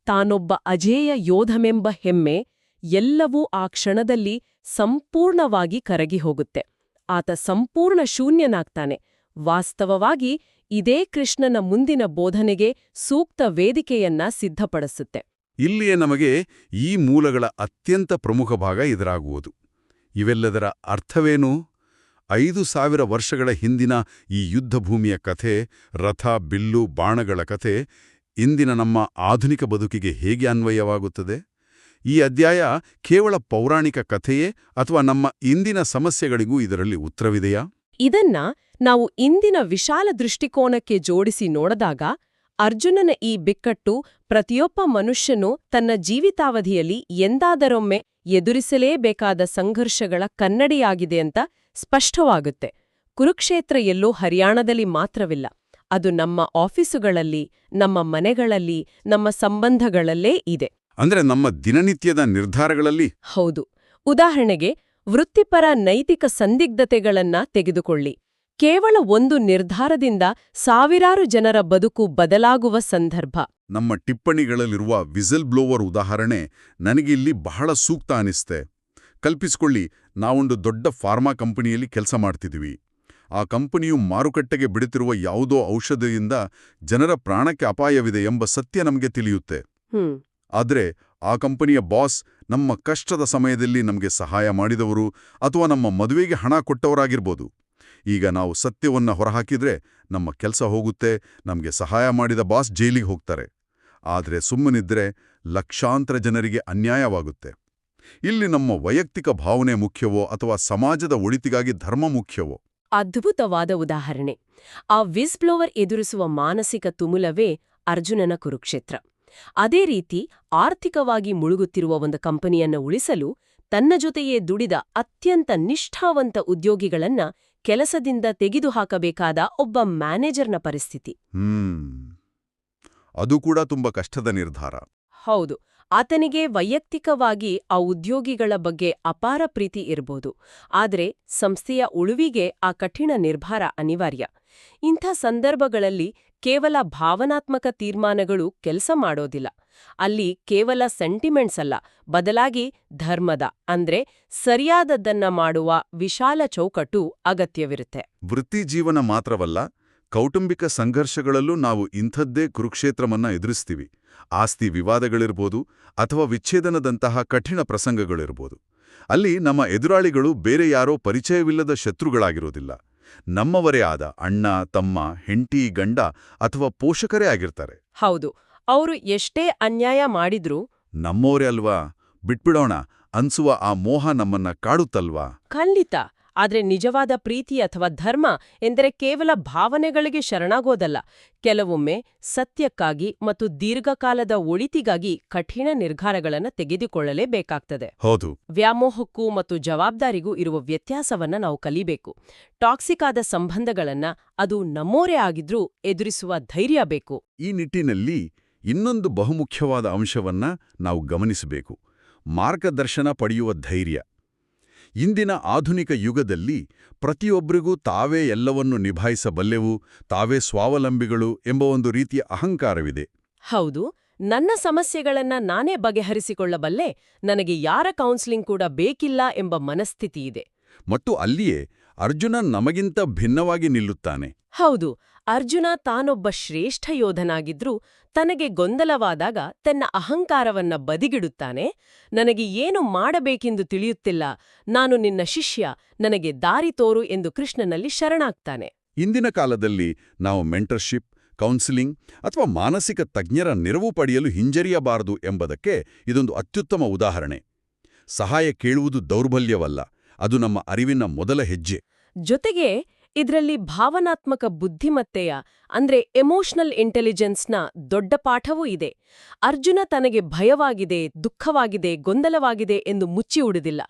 ತಾನೊಬ್ಬ ಅಜೇಯ ಯೋಧಮೆಂಬ ಹೆಮ್ಮೆ ಎಲ್ಲವೂ ಆ ಕ್ಷಣದಲ್ಲಿ ಸಂಪೂರ್ಣವಾಗಿ ಕರಗಿ ಹೋಗುತ್ತೆ. ಆತ ಸಂಪೂರ್ಣ ಶೂನ್ಯನಾಗ್ತಾನೆ. ವಾಸ್ತವವಾಗಿ ಇದೇ ಕೃಷ್ಣನ ಮುಂದಿನ ಬೋಧನೆಗೆ ಸೂಕ್ತ ವೇದಿಕೆಯನ್ನ ಸಿದ್ಧಪಡಿಸುತ್ತೆ. ಇಲ್ಲಿಯೇ ನಮಗೆ ಈ ಮೂಲಗಳ ಅತ್ಯಂತ ಪ್ರಮುಖ ಭಾಗ ಎದುರಾಗುವುದು. ಇವೆಲ್ಲದರ ಅರ್ಥವೇನು? 5000 ವರ್ಷಗಳ ಹಿಂದಿನ ಈ ಯುದ್ಧಭೂಮಿಯ ಕಥೆ, ರಥ, ಬಿಲ್ಲು, ಬಾಣಗಳ ಕಥೆ ಇಂದಿನ ನಮ್ಮ ಆಧುನಿಕ ಬದುಕಿಗೆ ಹೇಗೆ ಅನ್ವಯವಾಗುತ್ತದೆ? ಈ ಅಧ್ಯಾಯ ಕೇವಲ ಪೌರಾಣಿಕ ಕಥೆಯೇ ಅಥವಾ ನಮ್ಮ ಇಂದಿನ ಸಮಸ್ಯೆಗಳಿಗೂ ಇದರಲ್ಲಿ ಉತ್ತರವಿದೆಯಾ? ಇದನ್ನ ನಾವು ಇಂದಿನ ವಿಶಾಲ ದೃಷ್ಟಿಕೋನಕ್ಕೆ ಜೋಡಿಸಿ ನೋಡಿದಾಗ ಅರ್ಜುನನ ಈ ಬಿಕ್ಕಟ್ಟು ಪ್ರತಿಯೊಬ್ಬ ಮನುಷ್ಯನೂ ತನ್ನ ಜೀವಿತಾವಧಿಯಲ್ಲಿ ಎಂದಾದರೊಮ್ಮೆ ಎದುರಿಸಲೇಬೇಕಾದ ಸಂಘರ್ಷಗಳ ಕನ್ನಡಿಯಾಗಿದೆ ಅಂತ ಸ್ಪಷ್ಟವಾಗುತ್ತೆ. ಕುರುಕ್ಷೇತ್ರ ಎಲ್ಲೋ ಹರಿಯಾಣದಲ್ಲಿ ಮಾತ್ರವಿಲ್ಲ, ಅದು ನಮ್ಮ ಆಫೀಸುಗಳಲ್ಲಿ, ನಮ್ಮ ಮನೆಗಳಲ್ಲಿ, ನಮ್ಮ ಸಂಬಂಧಗಳಲ್ಲೇ ಇದೆ. ಅಂದ್ರೆ ನಮ್ಮ ದಿನನಿತ್ಯದ ನಿರ್ಧಾರಗಳಲ್ಲಿ? ಹೌದು. ಉದಾಹರಣೆಗೆ, ವೃತ್ತಿಪರ ನೈತಿಕ ಸಂದಿಗ್ಧತೆಗಳನ್ನ ತೆಗೆದುಕೊಳ್ಳಿ. ಕೇವಲ ಒಂದು ನಿರ್ಧಾರದಿಂದ ಸಾವಿರಾರು ಜನರ ಬದುಕು ಬದಲಾಗುವ ಸಂದರ್ಭ. ನಮ್ಮ ಟಿಪ್ಪಣಿಗಳಲ್ಲಿರುವ ವಿಸಲ್ ಬ್ಲೋವರ್ ಉದಾಹರಣೆ ನನಗಿಲ್ಲಿ ಬಹಳ ಸೂಕ್ತ ಅನಿಸ್ತೆ. ಕಲ್ಪಿಸಿಕೊಳ್ಳಿ, ನಾವೊಂದು ದೊಡ್ಡ ಫಾರ್ಮಾ ಕಂಪನಿಯಲ್ಲಿ ಕೆಲಸ ಮಾಡ್ತಿದ್ವಿ. ಆ ಕಂಪನಿಯು ಮಾರುಕಟ್ಟೆಗೆ ಬಿಡುತ್ತಿರುವ ಯಾವುದೋ ಔಷಧದಿಂದ ಜನರ ಪ್ರಾಣಕ್ಕೆ ಅಪಾಯವಿದೆ ಎಂಬ ಸತ್ಯ ನಮಗೆ ತಿಳಿಯುತ್ತೆ. ಆದ್ರೆ ಆ ಕಂಪನಿಯ ಬಾಸ್ ನಮ್ಮ ಕಷ್ಟದ ಸಮಯದಲ್ಲಿ ನಮಗೆ ಸಹಾಯ ಮಾಡಿದವರು ಅಥವಾ ನಮ್ಮ ಮದುವೆಗೆ ಹಣ ಕೊಟ್ಟವರಾಗಿರ್ಬೋದು. ಈಗ ನಾವು ಸತ್ಯವನ್ನ ಹೊರಹಾಕಿದ್ರೆ ನಮ್ಮ ಕೆಲಸ ಹೋಗುತ್ತೆ, ನಮಗೆ ಸಹಾಯ ಮಾಡಿದ ಬಾಸ್ ಜೈಲಿಗೆ ಹೋಗ್ತಾರೆ. ಆದರೆ ಸುಮ್ಮನಿದ್ರೆ ಲಕ್ಷಾಂತರ ಜನರಿಗೆ ಅನ್ಯಾಯವಾಗುತ್ತೆ. ಇಲ್ಲಿ ನಮ್ಮ ವೈಯಕ್ತಿಕ ಭಾವನೆ ಮುಖ್ಯವೋ ಅಥವಾ ಸಮಾಜದ ಒಳಿತಿಗಾಗಿ ಧರ್ಮ ಮುಖ್ಯವೋ? ಅದ್ಭುತವಾದ ಉದಾಹರಣೆ. ಆ ವಿಸ್ಬ್ಲೋವರ್ ಎದುರಿಸುವ ಮಾನಸಿಕ ತುಮುಲವೇ ಅರ್ಜುನನ ಕುರುಕ್ಷೇತ್ರ. ಅದೇ ರೀತಿ ಆರ್ಥಿಕವಾಗಿ ಮುಳುಗುತ್ತಿರುವ ಒಂದು ಕಂಪನಿಯನ್ನ ಉಳಿಸಲು ತನ್ನ ಜೊತೆಯೇ ದುಡಿದ ಅತ್ಯಂತ ನಿಷ್ಠಾವಂತ ಉದ್ಯೋಗಿಗಳನ್ನ ಕೆಲಸದಿಂದ ತೆಗೆದುಹಾಕಬೇಕಾದ ಒಬ್ಬ ಮ್ಯಾನೇಜರ್ನ ಪರಿಸ್ಥಿತಿ. ಅದು ಕೂಡ ತುಂಬಾ ಕಷ್ಟದ ನಿರ್ಧಾರ. ಹೌದು. ಆತನಿಗೆ ವೈಯಕ್ತಿಕವಾಗಿ ಆ ಉದ್ಯೋಗಿಗಳ ಬಗ್ಗೆ ಅಪಾರ ಪ್ರೀತಿ ಇರಬಹುದು, ಆದರೆ ಸಂಸ್ಥೆಯ ಉಳುವಿಗೆ ಆ ಕಠಿಣ ನಿರ್ಧಾರ ಅನಿವಾರ್ಯ. ಇಂಥ ಸಂದರ್ಭಗಳಲ್ಲಿ ಕೇವಲ ಭಾವನಾತ್ಮಕ ತೀರ್ಮಾನಗಳು ಕೆಲಸ ಮಾಡೋದಿಲ್ಲ. ಅಲ್ಲಿ ಕೇವಲ ಸೆಂಟಿಮೆಂಟ್ಸ್ ಅಲ್ಲ, ಬದಲಾಗಿ ಧರ್ಮದ ಅಂದ್ರೆ ಸರಿಯಾದದ್ದನ್ನ ಮಾಡುವ ವಿಶಾಲ ಚೌಕಟ್ಟು ಅಗತ್ಯವಿರುತ್ತೆ. ವೃತ್ತಿಜೀವನ ಮಾತ್ರವಲ್ಲ, ಕೌಟುಂಬಿಕ ಸಂಘರ್ಷಗಳಲ್ಲೂ ನಾವು ಇಂಥದ್ದೇ ಕುರುಕ್ಷೇತ್ರವನ್ನ ಎದುರಿಸ್ತೀವಿ. ಆಸ್ತಿ ವಿವಾದಗಳಿರ್ಬೋದು ಅಥವಾ ವಿಚ್ಛೇದನದಂತಹ ಕಠಿಣ ಪ್ರಸಂಗಗಳಿರ್ಬೋದು. ಅಲ್ಲಿ ನಮ್ಮ ಎದುರಾಳಿಗಳು ಬೇರೆ ಯಾರೋ ಪರಿಚಯವಿಲ್ಲದ ಶತ್ರುಗಳಾಗಿರೋದಿಲ್ಲ. ನಮ್ಮವರೇ ಆದ ಅಣ್ಣ, ತಮ್ಮ, ಹೆಂಡತಿ, ಗಂಡ ಅಥವಾ ಪೋಷಕರೇ ಆಗಿರ್ತಾರೆ. ಹೌದು. ಅವರು ಎಷ್ಟೇ ಅನ್ಯಾಯ ಮಾಡಿದ್ರೂ ನಮ್ಮೋರೇ ಅಲ್ವಾ, ಬಿಟ್ಬಿಡೋಣ ಅನ್ಸುವ ಆ ಮೋಹ ನಮ್ಮನ್ನ ಕಾಡುತ್ತಲ್ವಾ? ಖಂಡಿತ. ಆದ್ರೆ ನಿಜವಾದ ಪ್ರೀತಿ ಅಥವಾ ಧರ್ಮ ಎಂದರೆ ಕೇವಲ ಭಾವನೆಗಳಿಗೆ ಶರಣಾಗೋದಲ್ಲ. ಕೆಲವೊಮ್ಮೆ ಸತ್ಯಕ್ಕಾಗಿ ಮತ್ತು ದೀರ್ಘಕಾಲದ ಒಳಿತಿಗಾಗಿ ಕಠಿಣ ನಿರ್ಧಾರಗಳನ್ನು ತೆಗೆದುಕೊಳ್ಳಲೇಬೇಕಾಗ್ತದೆ. ಹೌದು. ವ್ಯಾಮೋಹಕ್ಕೂ ಮತ್ತು ಜವಾಬ್ದಾರಿಗೂ ಇರುವ ವ್ಯತ್ಯಾಸವನ್ನ ನಾವು ಕಲಿಬೇಕು. ಟಾಕ್ಸಿಕ್ ಆದ ಸಂಬಂಧಗಳನ್ನ ಅದು ನಮ್ಮೋರೇ ಆಗಿದ್ರೂ ಎದುರಿಸುವ ಧೈರ್ಯ ಬೇಕು. ಈ ನಿಟ್ಟಿನಲ್ಲಿ ಇನ್ನೊಂದು ಬಹುಮುಖ್ಯವಾದ ಅಂಶವನ್ನ ನಾವು ಗಮನಿಸಬೇಕು: ಮಾರ್ಗದರ್ಶನ ಪಡೆಯುವ ಧೈರ್ಯ. ಇಂದಿನ ಆಧುನಿಕ ಯುಗದಲ್ಲಿ ಪ್ರತಿಯೊಬ್ಬರಿಗೂ ತಾವೇ ಎಲ್ಲವನ್ನೂ ನಿಭಾಯಿಸಬಲ್ಲೆವು, ತಾವೇ ಸ್ವಾವಲಂಬಿಗಳು ಎಂಬ ಒಂದು ರೀತಿಯ ಅಹಂಕಾರವಿದೆ. ಹೌದು. ನನ್ನ ಸಮಸ್ಯೆಗಳನ್ನ ನಾನೇ ಬಗೆಹರಿಸಿಕೊಳ್ಳಬಲ್ಲೆ, ನನಗೆ ಯಾರ ಕೌನ್ಸಿಲಿಂಗ್ ಕೂಡ ಬೇಕಿಲ್ಲ ಎಂಬ ಮನಸ್ಥಿತಿ ಇದೆ. ಮತ್ತು ಅಲ್ಲಿಯೇ ಅರ್ಜುನ ನಮಗಿಂತ ಭಿನ್ನವಾಗಿ ನಿಲ್ಲುತ್ತಾನೆ. ಹೌದು. ಅರ್ಜುನ ತಾನೊಬ್ಬ ಶ್ರೇಷ್ಠ ಯೋಧನಾಗಿದ್ರೂ ತನಗೆ ಗೊಂದಲವಾದಾಗ ತನ್ನ ಅಹಂಕಾರವನ್ನ ಬದಿಗಿಡುತ್ತಾನೆ. ನನಗೆ ಏನು ಮಾಡಬೇಕೆಂದು ತಿಳಿಯುತ್ತಿಲ್ಲ, ನಾನು ನಿನ್ನ ಶಿಷ್ಯ, ನನಗೆ ದಾರಿ ತೋರು ಎಂದು ಕೃಷ್ಣನಲ್ಲಿ ಶರಣಾಗ್ತಾನೆ. ಇಂದಿನ ಕಾಲದಲ್ಲಿ ನಾವು ಮೆಂಟರ್ಶಿಪ್, ಕೌನ್ಸಿಲಿಂಗ್ ಅಥವಾ ಮಾನಸಿಕ ತಜ್ಞರ ನೆರವು ಪಡೆಯಲು ಹಿಂಜರಿಯಬಾರದು ಎಂಬುದಕ್ಕೆ ಇದೊಂದು ಅತ್ಯುತ್ತಮ ಉದಾಹರಣೆ. ಸಹಾಯ ಕೇಳುವುದು ದೌರ್ಬಲ್ಯವಲ್ಲ, ಅದು ನಮ್ಮ ಅರಿವಿನ ಮೊದಲ ಹೆಜ್ಜೆ. ಜೊತೆಗೆ ಇದರಲ್ಲಿ ಭಾವನಾತ್ಮಕ ಬುದ್ಧಿಮತ್ತೆಯ ಅಂದ್ರೆ ಎಮೋಷನಲ್ ಇಂಟೆಲಿಜೆನ್ಸ್ನ ದೊಡ್ಡ ಪಾಠವೂ ಇದೆ. ಅರ್ಜುನ ತನಗೆ ಭಯವಾಗಿದೆ, ದುಃಖವಾಗಿದೆ, ಗೊಂದಲವಾಗಿದೆ ಎಂದು ಮುಚ್ಚಿ ಉಳಿದಿಲ್ಲ.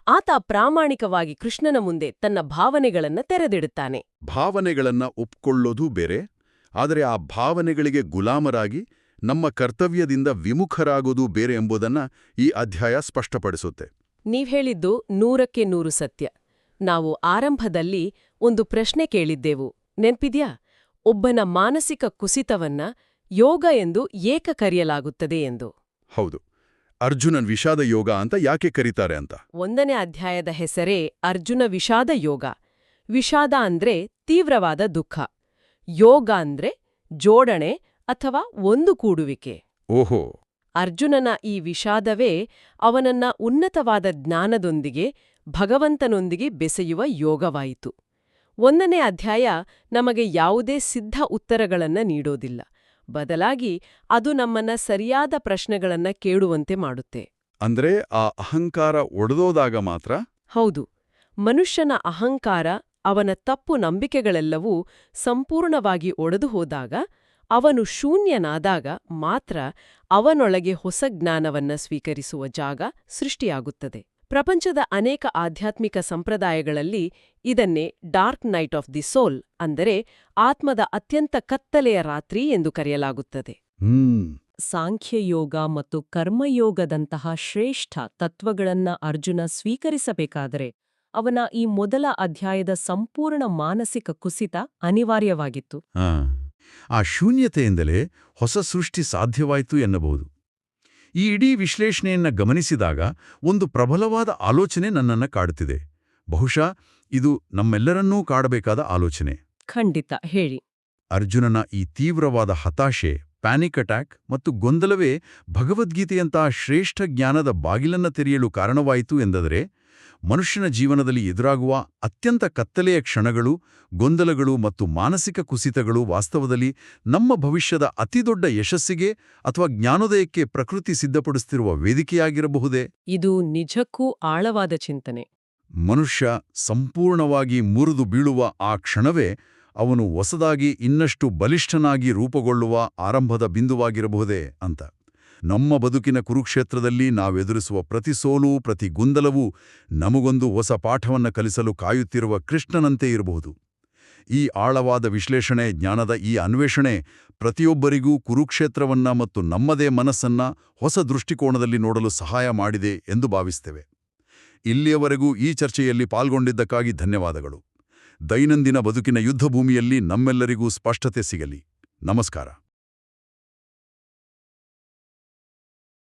ಆತ ಪ್ರಾಮಾಣಿಕವಾಗಿ ಕೃಷ್ಣನ ಮುಂದೆ ತನ್ನ ಭಾವನೆಗಳನ್ನ ತೆರೆದಿಡುತ್ತಾನೆ. ಭಾವನೆಗಳನ್ನ ಒಪ್ಕೊಳ್ಳೋದು ಬೇರೆ, ಆದರೆ ಆ ಭಾವನೆಗಳಿಗೆ ಗುಲಾಮರಾಗಿ ನಮ್ಮ ಕರ್ತವ್ಯದಿಂದ ವಿಮುಖರಾಗೋದು ಬೇರೆ ಎಂಬುದನ್ನ ಈ ಅಧ್ಯಾಯ ಸ್ಪಷ್ಟಪಡಿಸುತ್ತೆ. ನೀವ್ ಹೇಳಿದ್ದು 100ಕ್ಕೆ 100 ಸತ್ಯ. ನಾವು ಆರಂಭದಲ್ಲಿ ಒಂದು ಪ್ರಶ್ನೆ ಕೇಳಿದ್ದೆವು, ನೆನ್ಪಿದ್ಯಾ? ಒಬ್ಬನ ಮಾನಸಿಕ ಕುಸಿತವನ್ನ ಯೋಗ ಎಂದು ಏಕೆ ಕರೆಯಲಾಗುತ್ತದೆ ಎಂದು. ಹೌದು. ಅರ್ಜುನನ್ ವಿಷಾದ ಯೋಗ ಅಂತ ಯಾಕೆ ಕರೀತಾರೆ ಅಂತ. 1ನೇ ಅಧ್ಯಾಯದ ಹೆಸರೇ ಅರ್ಜುನ ವಿಷಾದ ಯೋಗ. ವಿಷಾದ ಅಂದ್ರೆ ತೀವ್ರವಾದ ದುಃಖ, ಯೋಗ ಅಂದ್ರೆ ಜೋಡಣೆ ಅಥವಾ ಒಂದು ಕೂಡುವಿಕೆ. ಓಹೋ. ಅರ್ಜುನನ ಈ ವಿಷಾದವೇ ಅವನನ್ನ ಉನ್ನತವಾದ ಜ್ಞಾನದೊಂದಿಗೆ ಭಗವಂತನೊಂದಿಗೆ ಬೆಸೆಯುವ ಯೋಗವಾಯಿತು. 1ನೇ ಅಧ್ಯಾಯ ನಮಗೆ ಯಾವುದೇ ಸಿದ್ಧ ಉತ್ತರಗಳನ್ನ ನೀಡೋದಿಲ್ಲ, ಬದಲಾಗಿ ಅದು ನಮ್ಮನ್ನ ಸರಿಯಾದ ಪ್ರಶ್ನೆಗಳನ್ನ ಕೇಳುವಂತೆ ಮಾಡುತ್ತೆ. ಅಂದ್ರೆ ಆ ಅಹಂಕಾರ ಒಡೆದೋದಾಗ ಮಾತ್ರ? ಹೌದು. ಮನುಷ್ಯನ ಅಹಂಕಾರ, ಅವನ ತಪ್ಪು ನಂಬಿಕೆಗಳೆಲ್ಲವೂ ಸಂಪೂರ್ಣವಾಗಿ ಒಡೆದು ಹೋದಾಗ, ಅವನು ಶೂನ್ಯನಾದಾಗ ಮಾತ್ರ ಅವನೊಳಗೆ ಹೊಸ ಜ್ಞಾನವನ್ನ ಸ್ವೀಕರಿಸುವ ಜಾಗ ಸೃಷ್ಟಿಯಾಗುತ್ತದೆ. ಪ್ರಪಂಚದ ಅನೇಕ ಆಧ್ಯಾತ್ಮಿಕ ಸಂಪ್ರದಾಯಗಳಲ್ಲಿ ಇದನ್ನೇ ಡಾರ್ಕ್ ನೈಟ್ ಆಫ್ ದಿ ಸೋಲ್, ಅಂದರೆ ಆತ್ಮದ ಅತ್ಯಂತ ಕತ್ತಲೆಯ ರಾತ್ರಿ ಎಂದು ಕರೆಯಲಾಗುತ್ತದೆ. ಸಾಂಖ್ಯಯೋಗ ಮತ್ತು ಕರ್ಮಯೋಗದಂತಹ ಶ್ರೇಷ್ಠ ತತ್ವಗಳನ್ನ ಅರ್ಜುನ ಸ್ವೀಕರಿಸಬೇಕಾದರೆ ಅವನ ಈ ಮೊದಲ ಅಧ್ಯಾಯದ ಸಂಪೂರ್ಣ ಮಾನಸಿಕ ಕುಸಿತ ಅನಿವಾರ್ಯವಾಗಿತ್ತು. ಆ ಶೂನ್ಯತೆಯಿಂದಲೇ ಹೊಸ ಸೃಷ್ಟಿ ಸಾಧ್ಯವಾಯಿತು ಎನ್ನಬಹುದು. ಈ ಇಡೀ ವಿಶ್ಲೇಷಣೆಯನ್ನ ಗಮನಿಸಿದಾಗ ಒಂದು ಪ್ರಬಲವಾದ ಆಲೋಚನೆ ನನ್ನನ್ನ ಕಾಡುತ್ತಿದೆ. ಬಹುಶಃ ಇದು ನಮ್ಮೆಲ್ಲರನ್ನೂ ಕಾಡಬೇಕಾದ ಆಲೋಚನೆ. ಖಂಡಿತ, ಹೇಳಿ. ಅರ್ಜುನನ ಈ ತೀವ್ರವಾದ ಹತಾಶೆ, ಪ್ಯಾನಿಕ್ ಅಟ್ಯಾಕ್ ಮತ್ತು ಗೊಂದಲವೇ ಭಗವದ್ಗೀತೆಯಂತಹ ಶ್ರೇಷ್ಠ ಜ್ಞಾನದ ಬಾಗಿಲನ್ನ ತೆರೆಯಲು ಕಾರಣವಾಯಿತು ಎಂದಾದರೆ, ಮನುಷ್ಯನ ಜೀವನದಲ್ಲಿ ಎದುರಾಗುವ ಅತ್ಯಂತ ಕತ್ತಲೆಯ ಕ್ಷಣಗಳು, ಗೊಂದಲಗಳು ಮತ್ತು ಮಾನಸಿಕ ಕುಸಿತಗಳು ವಾಸ್ತವದಲ್ಲಿ ನಮ್ಮ ಭವಿಷ್ಯದ ಅತಿದೊಡ್ಡ ಯಶಸ್ಸಿಗೆ ಅಥವಾ ಜ್ಞಾನೋದಯಕ್ಕೆ ಪ್ರಕೃತಿ ಸಿದ್ಧಪಡಿಸುತ್ತಿರುವ ವೇದಿಕೆಯಾಗಿರಬಹುದೇ? ಇದು ನಿಜಕ್ಕೂ ಆಳವಾದ ಚಿಂತನೆ. ಮನುಷ್ಯ ಸಂಪೂರ್ಣವಾಗಿ ಮುರಿದು ಬೀಳುವ ಆ ಕ್ಷಣವೇ ಅವನು ಹೊಸದಾಗಿ ಇನ್ನಷ್ಟು ಬಲಿಷ್ಠನಾಗಿ ರೂಪುಗೊಳ್ಳುವ ಆರಂಭದ ಬಿಂದುವಾಗಿರಬಹುದೇ ಅಂತ. ನಮ್ಮ ಬದುಕಿನ ಕುರುಕ್ಷೇತ್ರದಲ್ಲಿ ನಾವೆದುರಿಸುವ ಪ್ರತಿ ಸೋಲು, ಪ್ರತಿ ಗೊಂದಲವೂ ನಮಗೊಂದು ಹೊಸ ಪಾಠವನ್ನು ಕಲಿಸಲು ಕಾಯುತ್ತಿರುವ ಕೃಷ್ಣನಂತೆ ಇರಬಹುದು. ಈ ಆಳವಾದ ವಿಶ್ಲೇಷಣೆ, ಜ್ಞಾನದ ಈ ಅನ್ವೇಷಣೆ ಪ್ರತಿಯೊಬ್ಬರಿಗೂ ಕುರುಕ್ಷೇತ್ರವನ್ನ ಮತ್ತು ನಮ್ಮದೇ ಮನಸ್ಸನ್ನ ಹೊಸ ದೃಷ್ಟಿಕೋನದಲ್ಲಿ ನೋಡಲು ಸಹಾಯ ಮಾಡಿದೆ ಎಂದು ಭಾವಿಸ್ತೇವೆ. ಇಲ್ಲಿಯವರೆಗೂ ಈ ಚರ್ಚೆಯಲ್ಲಿ ಪಾಲ್ಗೊಂಡಿದ್ದಕ್ಕಾಗಿ ಧನ್ಯವಾದಗಳು. ದೈನಂದಿನ ಬದುಕಿನ ಯುದ್ಧಭೂಮಿಯಲ್ಲಿ ನಮ್ಮೆಲ್ಲರಿಗೂ ಸ್ಪಷ್ಟತೆ ಸಿಗಲಿ. ನಮಸ್ಕಾರ.